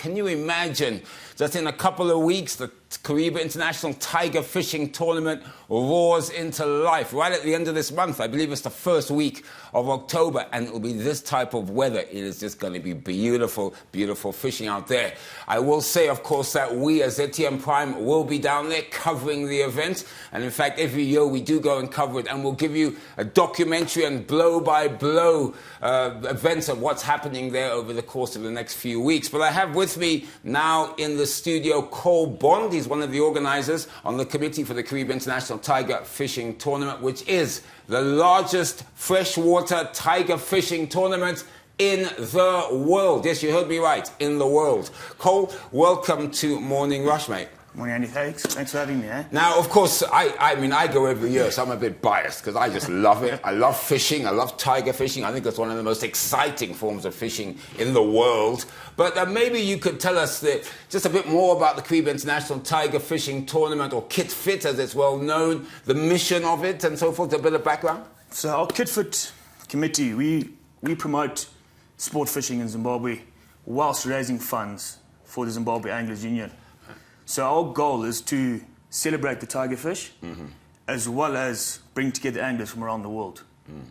Can you imagine, just in a couple of weeks, the Kariba International Tiger Fishing Tournament roars into life right at the end of this month. I believe it's the first week of October, and it will be this type of weather. It is just going to be beautiful, beautiful fishing out there. I will say, of course, that we as ZTM Prime will be down there covering the event. And in fact, every year we do go and cover it, and we'll give you a documentary and blow-by-blow events of what's happening there over the course of the next few weeks. But I have with me now in the studio Cole Bond. He's one of the organizers on the committee for the Kariba International Tiger Fishing Tournament, which is the largest freshwater tiger fishing tournament in the world. Yes, you heard me right, in the world. Cole, welcome to Morning Rush, mate. Morning, Andy. Thanks for having me. Now, of course, I mean, I go every year, so I'm a bit biased because I just love it. I love fishing. I love tiger fishing. I think it's one of the most exciting forms of fishing in the world. But maybe you could tell us just a bit more about the Kariba International Tiger Fishing Tournament, or KitFit as it's well known, the mission of it and so forth, a bit of background. So our KitFit committee, we promote sport fishing in Zimbabwe whilst raising funds for the Zimbabwe Anglers Union. So our goal is to celebrate the tiger fish, as well as bring together anglers from around the world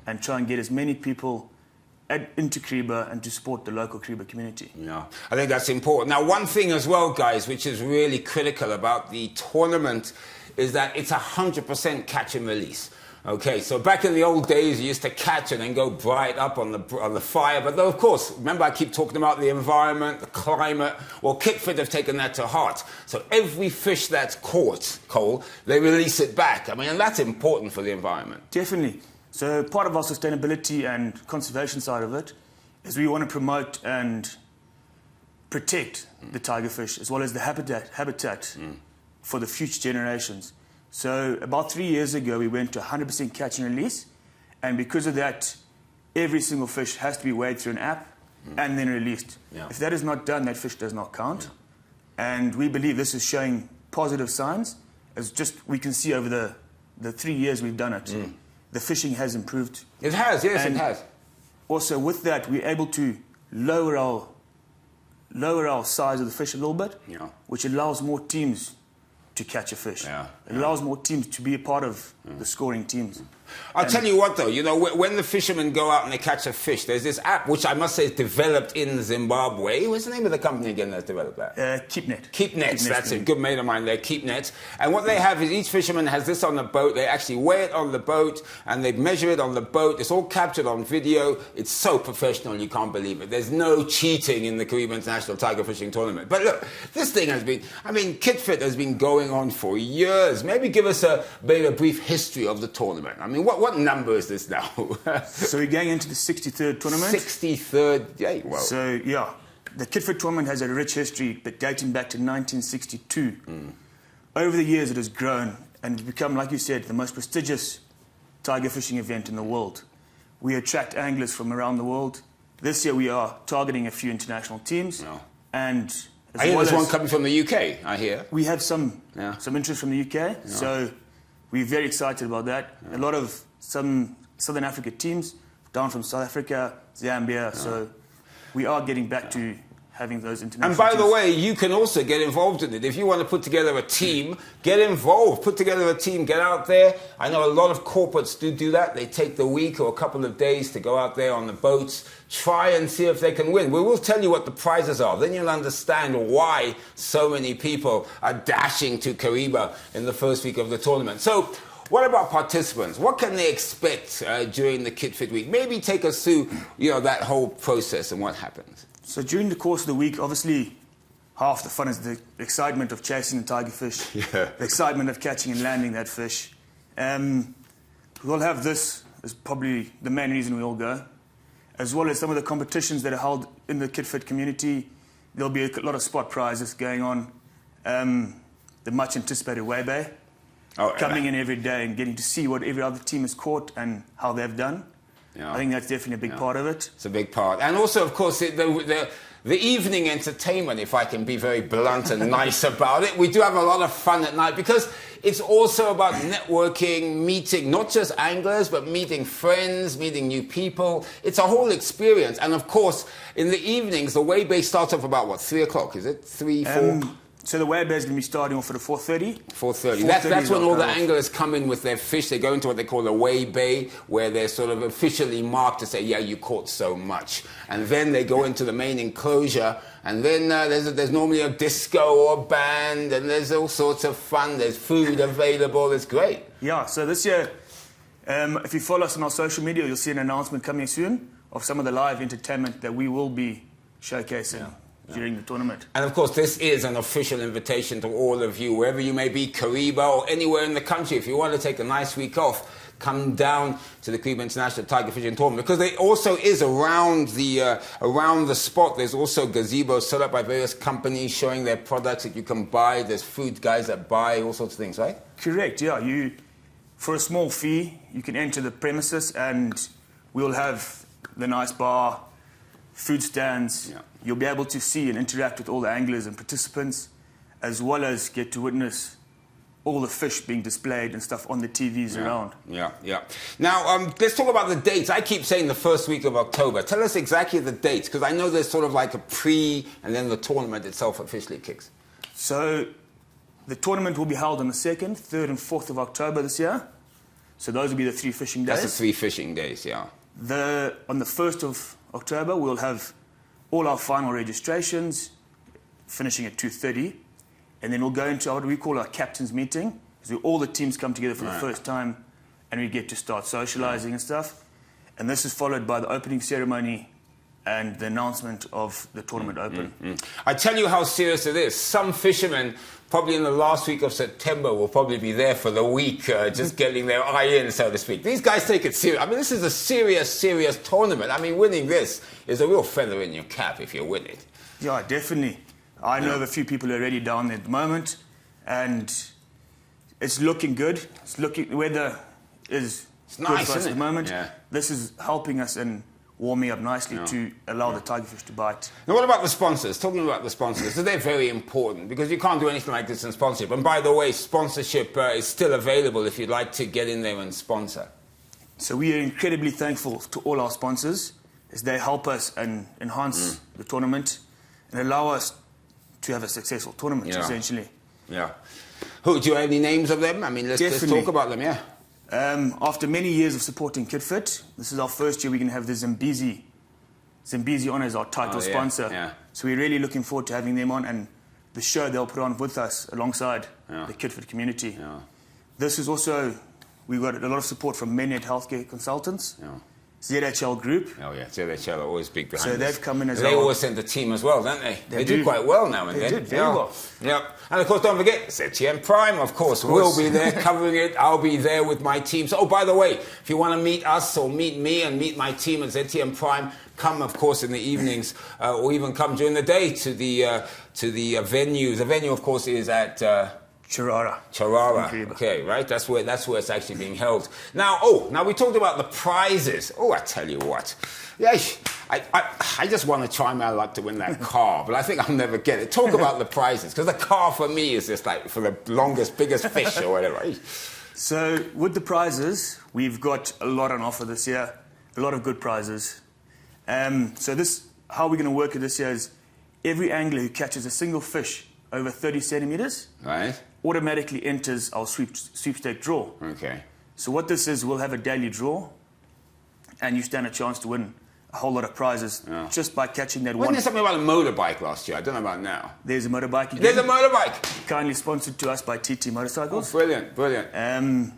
and try and get as many people into Kariba and to support the local Kariba community. Yeah, I think that's important. Now, one thing as well, guys, which is really critical about the tournament is that it's 100% catch and release. Okay, so back in the old days, you used to catch and then go bright up on the fire. But though, of course, remember I keep talking about the environment, the climate. Well, KitFit have taken that to heart. So every fish that's caught, Cole, they release it back. I mean, and that's important for the environment. Definitely. So part of our sustainability and conservation side of it is we want to promote and protect the tiger fish, as well as the habitat for the future generations. So about 3 years ago, we went to 100% catch and release. And because of that, every single fish has to be weighed through an app and then released. Yeah. If that is not done, that fish does not count. Yeah. And we believe this is showing positive signs. As just we can see over the 3 years we've done it, the fishing has improved. It has, yes, it has. Also with that, we're able to lower our size of the fish a little bit, which allows more teams to catch a fish. It allows more teams to be a part of the scoring teams. I'll tell you what, though, you know, when the fishermen go out and they catch a fish, there's this app, which I must say is developed in Zimbabwe. What's the name of the company again that's developed that? KeepNet, that's it. Good mate of mine there, KeepNet. And what they have is each fisherman has this on the boat. They actually weigh it on the boat, and they measure it on the boat. It's all captured on video. It's so professional, you can't believe it. There's no cheating in the Kariba International Tiger Fishing Tournament. But look, this thing has been, I mean, KitFit has been going on for years. Maybe give us a brief history of the tournament. I mean, what number is this now? So we're going into the 63rd tournament. 63rd, yeah, well. So, yeah, the KitFit tournament has a rich history, but dating back to 1962. Over the years, it has grown and it's become, like you said, the most prestigious tiger fishing event in the world. We attract anglers from around the world. This year, we are targeting a few international teams. And I hear there's one coming from the UK, I hear. We have some interest from the UK, so we're very excited about that. A lot of some Southern Africa teams down from South Africa, Zambia, so we are getting back to having those international And by teams. the way, you can also get involved in it. If you want to put together a team, get involved. Put together a team, get out there. I know a lot of corporates do that. They take the week or a couple of days to go out there on the boats, try and see if they can win. We will tell you what the prizes are. Then you'll understand why so many people are dashing to Kariba in the first week of the tournament. So, what about participants? What can they expect during the KitFit week? Maybe take us through, that whole process and what happens. So during the course of the week, obviously, half the fun is the excitement of chasing the tiger fish, the excitement of catching and landing that fish. We'll have this as probably the main reason we all go, as well as some of the competitions that are held in the KitFit community. There'll be a lot of spot prizes going on. The much anticipated Weighbay. Coming in every day and getting to see what every other team has caught and how they've done. I think that's definitely a big part of it. It's a big part. And also, of course, the evening entertainment, if I can be very blunt and nice about it. We do have a lot of fun at night because it's also about networking, meeting not just anglers, but meeting friends, meeting new people. It's a whole experience. And of course, in the evenings, the way bay starts off about, what, 3 o'clock? Is it 3, 4? So the way bay is going to be starting off at 4:30. 4:30. That's when all the anglers come in with their fish. They go into what they call a weigh bay, where they're sort of officially marked to say, yeah, you caught so much. And then they go into the main enclosure, and then there's normally a disco or band, and there's all sorts of fun. There's food available. It's great. Yeah, so this year, if you follow us on our social media, you'll see an announcement coming soon of some of the live entertainment that we will be showcasing during the tournament. And of course, this is an official invitation to all of you, wherever you may be, Kariba or anywhere in the country. If you want to take a nice week off, come down to the Kariba International Tiger Fishing Tournament, because there also is around the spot. There's also gazebos set up by various companies showing their products that you can buy. There's food guys that buy all sorts of things, right? Correct. Yeah, for a small fee, you can enter the premises, and we'll have the nice bar, food stands. Yeah. You'll be able to see and interact with all the anglers and participants, as well as get to witness all the fish being displayed and stuff on the TVs around. Yeah. Now, let's talk about the dates. I keep saying the first week of October. Tell us exactly the dates, because I know there's sort of like a pre, and then the tournament itself officially kicks. So the tournament will be held on the 2nd, 3rd and 4th of October this year. So those will be the 3 fishing days. That's the 3 fishing days, yeah. On the 1st of October, we'll have all our final registrations, finishing at 2:30, and then we'll go into what we call our captain's meeting, so all the teams come together for the first time, and we get to start socializing and stuff. And this is followed by the opening ceremony and the announcement of the tournament open. I tell you how serious it is. Some fishermen, probably in the last week of September, will probably be there for the week, just getting their eye in, so to speak. These guys take it serious. I mean, this is a serious tournament. I mean, winning this is a real feather in your cap if you win it. Yeah, definitely. I know of a few people who are already down there at the moment, and it's looking good. The weather is good nice, for us isn't at the it? moment. Yeah. This is helping us and warming up nicely to allow the tigerfish to bite. Now, what about the sponsors? Talking about the sponsors, so they're very important, because you can't do anything like this in sponsorship. And by the way, sponsorship is still available if you'd like to get in there and sponsor. So we are incredibly thankful to all our sponsors, as they help us and enhance the tournament and allow us to have a successful tournament, essentially. Yeah. Who, do you have any names of them? I mean, let's talk about them, yeah. After many years of supporting KidFit, this is our first year we're going to have the Zambezi on as our title sponsor. Yeah. So we're really looking forward to having them on, and the show they'll put on with us alongside the KidFit community. Yeah. This is also, we got a lot of support from Menet Healthcare Consultants, ZHL Group. Oh yeah, ZHL are always big behind So this. they've come in as They well. always send the team as well, don't they? They do. do quite well now and then. They did very well. Yeah. And of course, don't forget, ZTM Prime, of course. We'll be there covering it. I'll be there with my team. So, oh, by the way, if you want to meet us or meet me and meet my team at ZTM Prime, come, of course, in the evenings or even come during the day to the venue. The venue, of course, is at... Charara. Okay, right? That's where it's actually being held. Now we talked about the prizes. Oh, I tell you what. Yeah, I just want to try my luck to win that car, but I think I'll never get it. Talk about the prizes, because the car for me is just like for the longest, biggest fish or whatever. So with the prizes, we've got a lot on offer this year. A lot of good prizes. So how we're going to work it this year is every angler who catches a single fish over 30 centimeters, right, automatically enters our sweepstake draw. Okay. So what this is, we'll have a daily draw, and you stand a chance to win a whole lot of prizes just by catching that one. Wasn't there something about a motorbike last year? I don't know about now. There's a motorbike again. There's a motorbike. Kindly sponsored to us by TT Motorcycles. Oh, brilliant.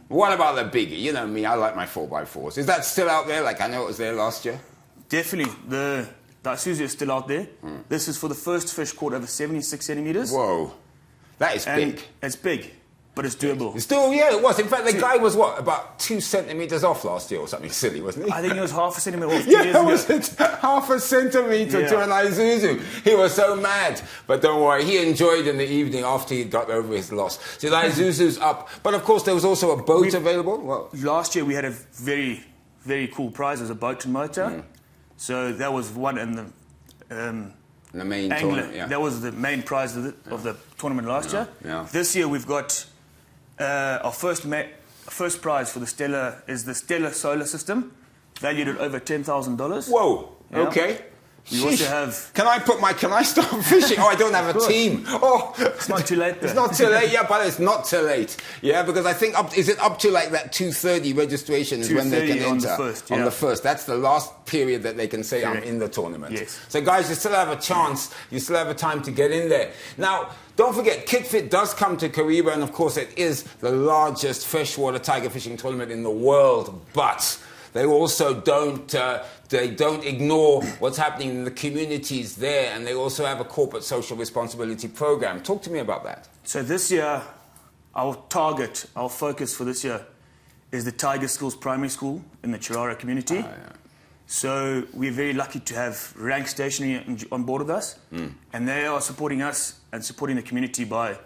What about the biggie? You know me, I like my 4x4s. Is that still out there? Like I know it was there last year. Definitely. The Isuzu is still out there. This is for the first fish caught over 76 centimeters. Whoa. That is big. It's big, but it's doable. It's still, yeah, it was. In fact, the guy was, about 2 centimetres off last year or something silly, wasn't he? I think he was half a centimetre off 2 years ago. Was it? Half a centimetre to an Isuzu. He was so mad. But don't worry, he enjoyed in the evening after he got over his loss. So the Isuzu's up. But of course, there was also a boat available. Well, last year we had a very, very cool prize as a boat and motor. So that was one, and the The main angler. tournament, yeah. That was the main prize of the tournament last year. Yeah. This year we've got our first prize for the Stella is the Stella solar system, valued at over $10,000. Whoa. Yeah. Okay. We also have. Can I start fishing? Oh, I don't have a team. Oh, It's not too late. Though. It's not too late. Yeah, but it's not too late. Yeah, because I think is it up to like that 2:30 registration is when they can enter on the first. Yeah. On the first. That's the last period that they can say I'm in the tournament. Yes. So guys, you still have a chance. You still have a time to get in there. Now, don't forget, KitFit does come to Kariba, and of course, it is the largest freshwater tiger fishing tournament in the world. But they also don't ignore what's happening in the communities there, and they also have a corporate social responsibility program. Talk to me about that. So this year, our focus for this year is the Tiger Schools Primary School in the Chirara community. Yeah. So we're very lucky to have Rank Stationery on board with us, and they are supporting us and supporting the community by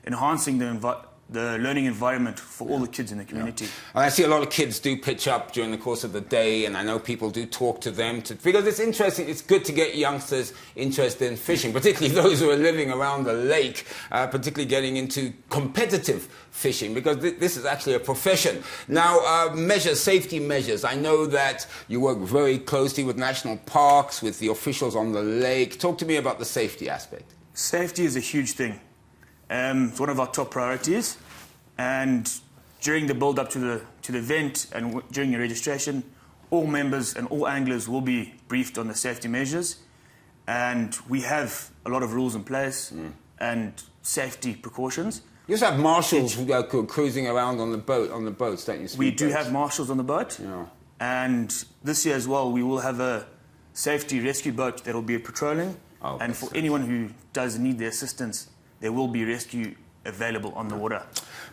enhancing the learning environment for all the kids in the community. And I see a lot of kids do pitch up during the course of the day, and I know people do talk to them because it's interesting. It's good to get youngsters interested in fishing, particularly those who are living around the lake, particularly getting into competitive fishing, because this is actually a profession. Now, safety measures. I know that you work very closely with national parks, with the officials on the lake. Talk to me about the safety aspect. Safety is a huge thing. It's one of our top priorities, and during the build-up to the event and during your registration, all members and all anglers will be briefed on the safety measures, and we have a lot of rules in place and safety precautions. You also have marshals who are cruising around on the boats, don't you? We do have marshals on the boat, yeah. And this year as well, we will have a safety rescue boat that will be patrolling, and for anyone who does need their assistance, there will be rescue available on the water.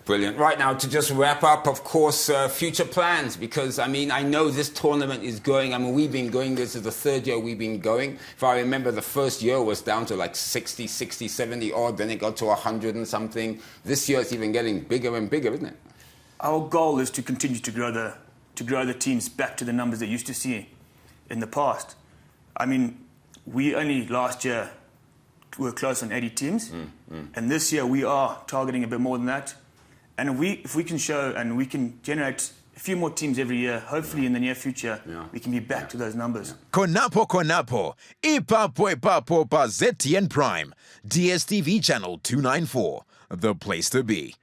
Brilliant. Right now, to just wrap up, of course, future plans, because, I know this tournament is going. We've been going, this is the third year we've been going. If I remember, the first year was down to like 60, 70 odd, then it got to 100 and something. This year it's even getting bigger and bigger, isn't it? Our goal is to continue to grow the teams back to the numbers they used to see in the past. We only last year were close on 80 teams, and this year we are targeting a bit more than that. And if we can show and we can generate a few more teams every year, hopefully in the near future, we can be back to those numbers. Konapo, Ipapo pa ZTN Prime, DSTV channel 294, the place to be.